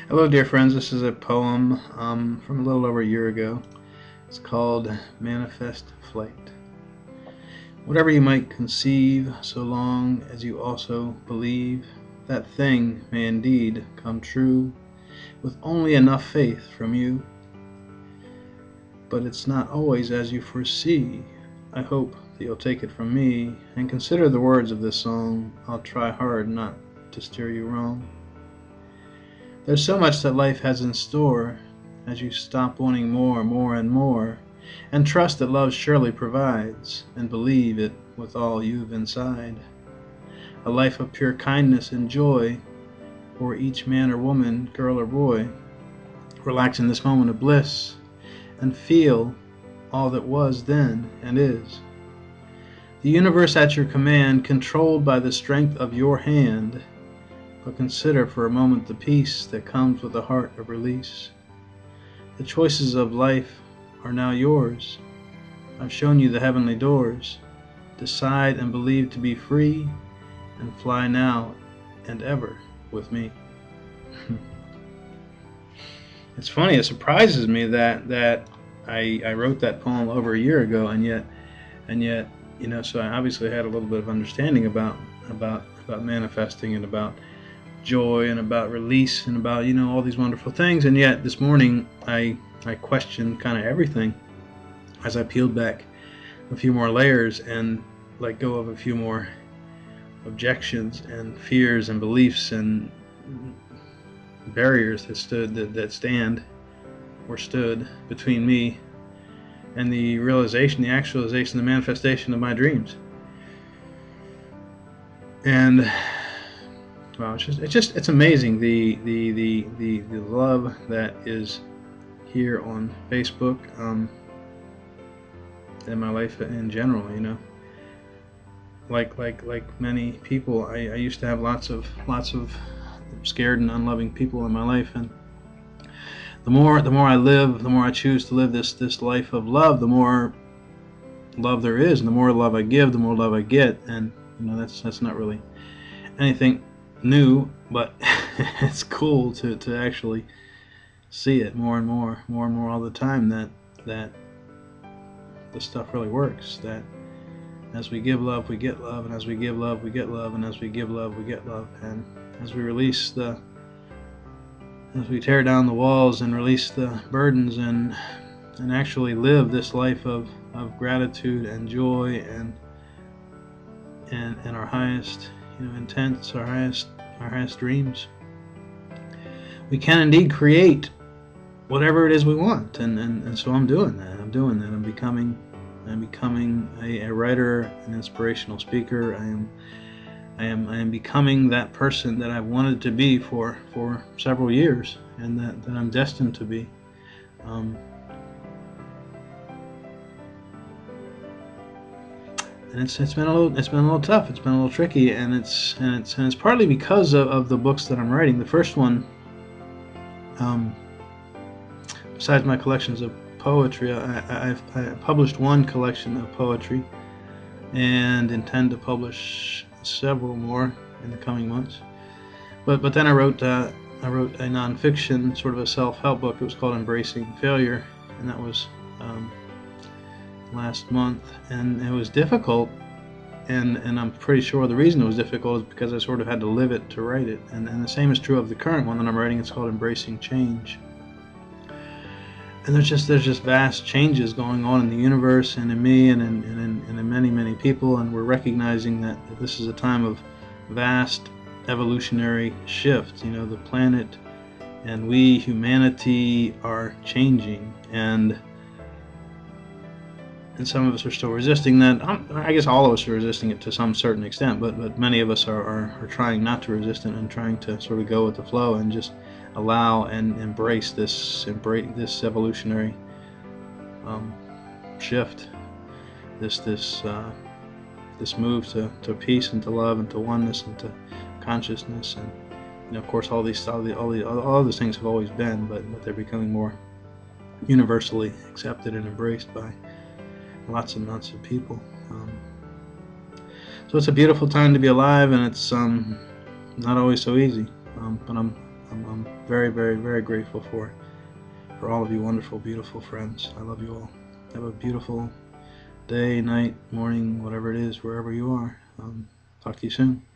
Hello, dear friends. This is a poem from a little over a year ago. It's called Manifest Flight. Whatever you might conceive, so long as you also believe, that thing may indeed come true, with only enough faith from you. But it's not always as you foresee. I hope that you'll take it from me and consider the words of this song. I'll try hard not to steer you wrong. There's so much that life has in store as you stop wanting more, and more, and trust that love surely provides, and believe it with all you've inside. A life of pure kindness and joy for each man or woman, girl or boy. Relax in this moment of bliss and feel all that was then and is. The universe at your command, controlled by the strength of your hand. But consider for a moment the peace that comes with a heart of release. The choices of life are now yours. I've shown you the heavenly doors. Decide and believe to be free, and fly now and ever with me. It's funny, it surprises me that I wrote that poem over a year ago, and yet, so I obviously had a little bit of understanding about manifesting and about joy and about release and about all these wonderful things, and yet this morning I questioned kind of everything as I peeled back a few more layers and let go of a few more objections and fears and beliefs and barriers that stood between me and the realization, the actualization, the manifestation of my dreams. And wow, it's amazing the love that is here on Facebook, in my life in general. Like many people, I used to have lots of scared and unloving people in my life, and the more I live, the more I choose to live this life of love, the more love there is, and the more love I give, the more love I get. And that's not really anything new, but it's cool to actually see it more and more all the time, that this stuff really works, that as we give love we get love, and as we give love we get love, and as we give love we get love, and as we tear down the walls and release the burdens and actually live this life of gratitude and joy and our highest intents, our highest dreams, we can indeed create whatever it is we want. And so I'm doing that. I'm becoming a writer, an inspirational speaker. I am becoming that person that I've wanted to be for several years, and that I'm destined to be. And it's been a little tough. It's been a little tricky, and it's partly because of the books that I'm writing. The first one, besides my collections of poetry, I published one collection of poetry, and intend to publish several more in the coming months. But then I wrote a nonfiction, sort of a self-help book. It was called Embracing Failure, and that was last month, and it was difficult, and I'm pretty sure the reason it was difficult is because I sort of had to live it to write it. And the same is true of the current one that I'm writing. It's called Embracing Change. And there's just vast changes going on in the universe and in me and in many people, and we're recognizing that this is a time of vast evolutionary shift. The planet and we, humanity, are changing, and some of us are still resisting that. I guess all of us are resisting it to some certain extent, but many of us are trying not to resist it and trying to sort of go with the flow and just allow and embrace this evolutionary shift, this move to peace and to love and to oneness and to consciousness. And of course all these things have always been, but they're becoming more universally accepted and embraced by lots and lots of people. So it's a beautiful time to be alive, and it's not always so easy. But I'm very, very, very grateful for all of you wonderful, beautiful friends. I love you all. Have a beautiful day, night, morning, whatever it is, wherever you are. Talk to you soon.